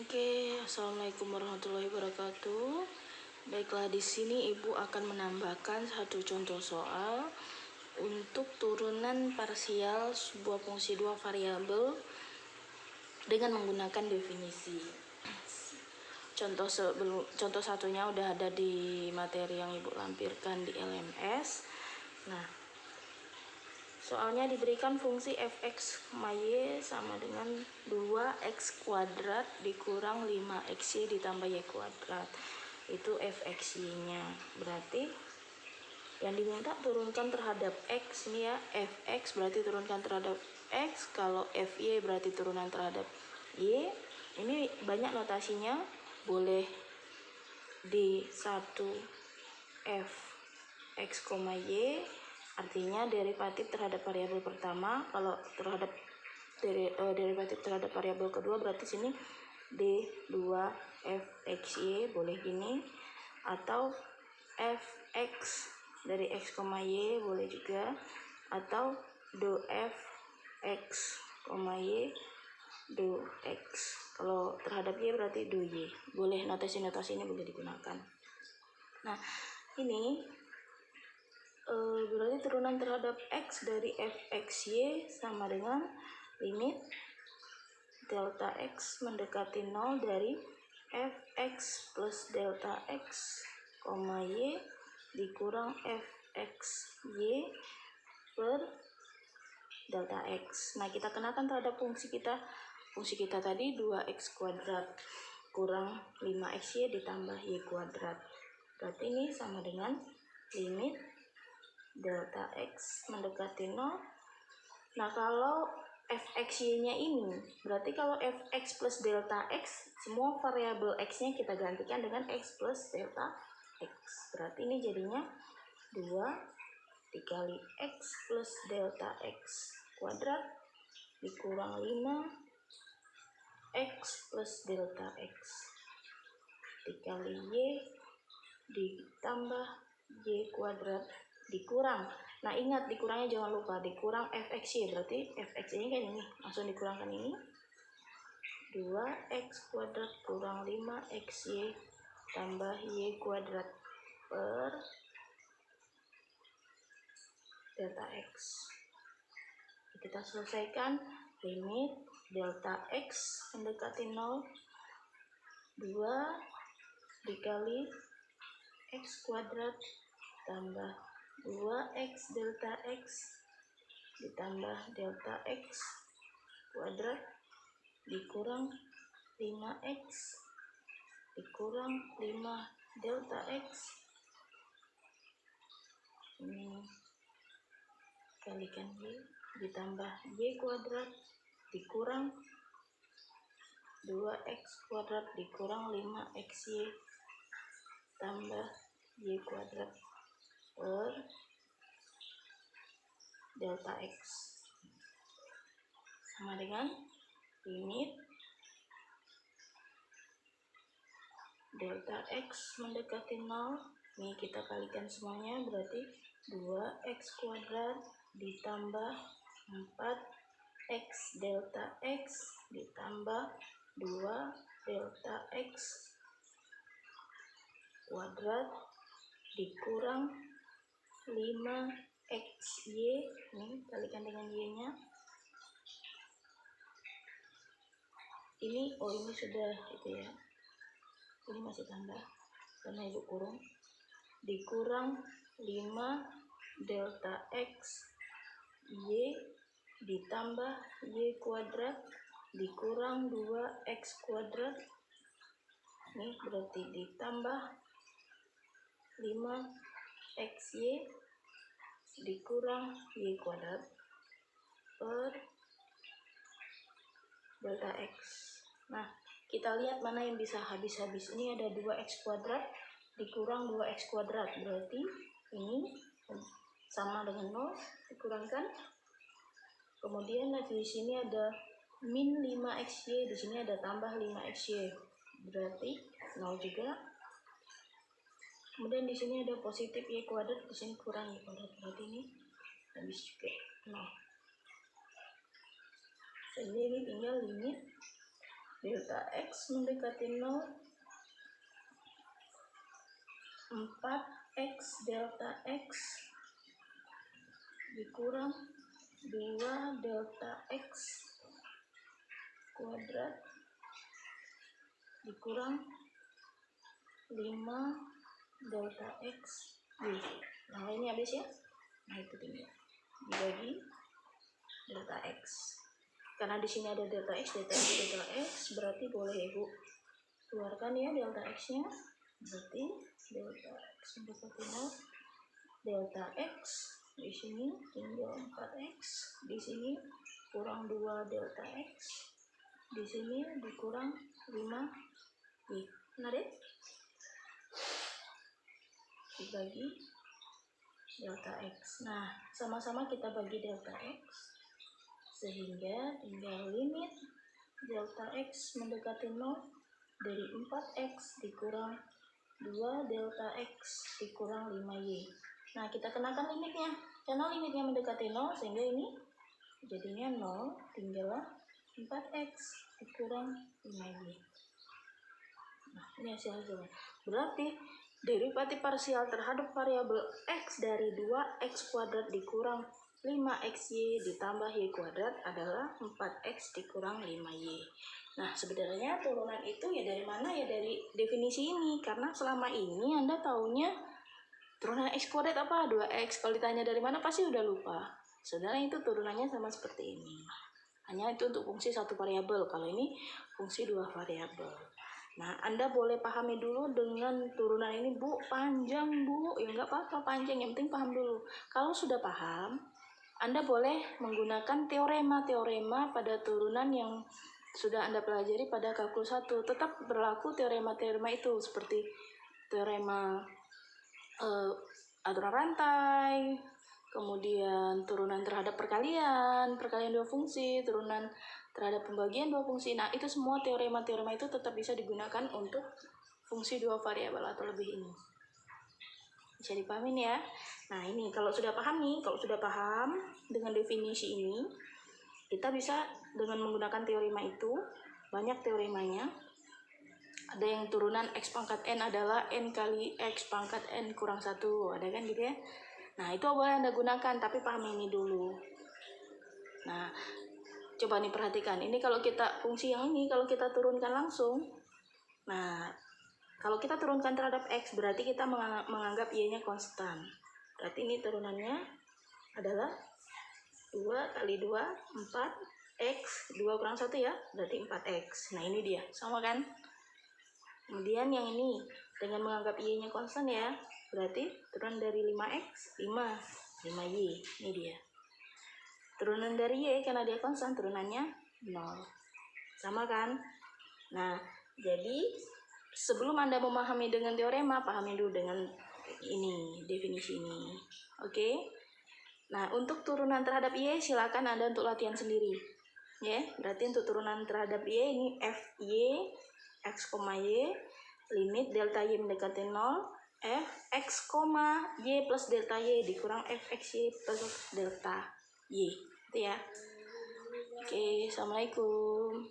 Oke, assalamualaikum warahmatullahi wabarakatuh. Baiklah, di sini Ibu akan menambahkan satu contoh soal untuk turunan parsial sebuah fungsi dua variabel dengan menggunakan definisi. Contoh satunya udah ada di materi yang Ibu lampirkan di LMS. Nah, soalnya diberikan fungsi fx, y sama dengan 2x kuadrat dikurang 5xy ditambah y kuadrat. Itu fxy-nya. Berarti yang diminta turunkan terhadap x nih ya, fx berarti turunkan terhadap x, kalau fy berarti turunan terhadap y. Ini banyak notasinya, boleh di 1 f x, y artinya derivatif terhadap variabel pertama. Kalau terhadap derivatif terhadap variabel kedua berarti sini d2fxy, boleh gini, atau fx dari x, y boleh juga, atau do(f)x, y do(x). Kalau terhadap y berarti do(y). Boleh notasi-notasi ini boleh digunakan. Nah, ini berarti turunan terhadap x dari fxy sama dengan limit delta x mendekati 0 dari fx plus delta x, y dikurang fxy per delta x. Nah, kita kenakan terhadap fungsi kita. Fungsi kita tadi 2x kuadrat kurang 5xy ditambah y kuadrat. Berarti ini sama dengan limit delta x mendekati 0. Nah, kalau fxy-nya ini, berarti kalau fx plus delta x, semua variabel x-nya kita gantikan dengan x plus delta x. Berarti ini jadinya 2 dikali x plus delta x kuadrat dikurang 5 x plus delta x dikali y ditambah y kuadrat dikurang. Nah, ingat dikurangnya jangan lupa dikurang fxy, berarti fxy kan ini, langsung dikurangkan ini 2x kuadrat kurang 5xy tambah y kuadrat per delta x. Kita selesaikan. Limit delta x mendekati 0 2 dikali x kuadrat tambah 2x delta x ditambah delta x kuadrat dikurang 5x dikurang 5 delta x. Ini kalikan y ditambah y kuadrat dikurang 2x kuadrat dikurang 5xy tambah y kuadrat per delta x sama dengan limit delta x mendekati 0. Nih kita kalikan semuanya, berarti 2x kuadrat ditambah 4x delta x ditambah 2 delta x kuadrat dikurang 5xy. Nih kalikan dengan y-nya. Ini ini sudah itu ya. Ini masih tambah karena ibu kurung. Dikurang 5 delta x y ditambah y kuadrat dikurang 2x kuadrat. Nih berarti ditambah 5xy dikurang y kuadrat per delta x. Nah, kita lihat mana yang bisa habis-habis. Ini ada 2x kuadrat dikurang 2x kuadrat, berarti ini sama dengan 0 dikurangkan. Kemudian di sini ada min 5xy, di sini ada tambah 5xy, berarti 0 juga. Kemudian di sini ada positif y kuadrat, di sini kurang y kuadrat, berarti ini habis juga 0. Jadi ini tinggal limit delta X mendekati 0, 4X delta X dikurang 2 delta X kuadrat dikurang 5 delta X Y. Nah ini habis ya. Nah itu tinggal dibagi delta X. Karena di sini ada delta X, delta X, berarti boleh Ibu keluarkan ya delta X-nya. Berarti delta X mendekati 0, delta X di sini tinggal 4X, di sini kurang 2 delta X, di sini dikurang 5 Y. Benar ya? Dibagi delta X. Nah, sama-sama kita bagi delta X, sehingga tinggal limit delta X mendekati 0 dari 4X dikurang 2 delta X dikurang 5Y. Nah, kita kenakan limitnya. Karena limitnya mendekati 0, sehingga ini jadinya 0, tinggallah 4X dikurang 5Y. Nah, ini hasilnya. Berarti derivatif parsial terhadap variabel X dari 2X kuadrat dikurang 5XY ditambah Y kuadrat adalah 4X dikurang 5Y. Nah, sebenarnya turunan itu ya dari mana? Ya dari definisi ini. Karena selama ini Anda taunya turunan X kuadrat apa? 2X. Kalau ditanya dari mana pasti udah lupa. Sebenarnya itu turunannya sama seperti ini. Hanya itu untuk fungsi satu variabel. Kalau ini fungsi dua variabel. Nah, Anda boleh pahami dulu dengan turunan ini, Bu. Panjang, Bu. Ya nggak apa-apa, panjang. Yang penting paham dulu. Kalau sudah paham, Anda boleh menggunakan teorema-teorema pada turunan yang sudah Anda pelajari pada kalkulus 1. Tetap berlaku teorema-teorema itu, seperti teorema aturan rantai, kemudian turunan terhadap perkalian dua fungsi, turunan terhadap pembagian dua fungsi. Nah, itu semua teorema-teorema itu tetap bisa digunakan untuk fungsi dua variabel atau lebih ini. Bisa dipahamin ya? Nah, ini kalau sudah paham nih, kalau sudah paham dengan definisi ini, kita bisa dengan menggunakan teorema itu, banyak teoremanya. Ada yang turunan X pangkat N adalah N kali X pangkat N kurang 1, ada kan gitu ya? Nah, itu boleh Anda gunakan, tapi pahami ini dulu. Nah, coba nih perhatikan, ini kalau kita fungsi yang ini, kalau kita turunkan langsung, nah, kalau kita turunkan terhadap X, berarti kita menganggap Y-nya konstan. Berarti ini turunannya adalah 2 kali 2, 4X, 2 kurang 1 ya, berarti 4X. Nah, ini dia, sama kan? Kemudian yang ini, dengan menganggap Y-nya konstan ya, berarti turunan dari 5X, 5Y, ini dia. Turunan dari Y, karena dia konstan, turunannya 0. Sama kan? Nah, jadi sebelum Anda memahami dengan teorema, pahami dulu dengan ini, definisi ini. Oke? Nah, untuk turunan terhadap Y, silakan Anda untuk latihan sendiri. Ya, berarti untuk turunan terhadap Y ini Fy X, Y, limit delta Y mendekati 0, F X, Y plus delta Y dikurang Fxy plus delta Y. Itu ya. Oke, assalamualaikum.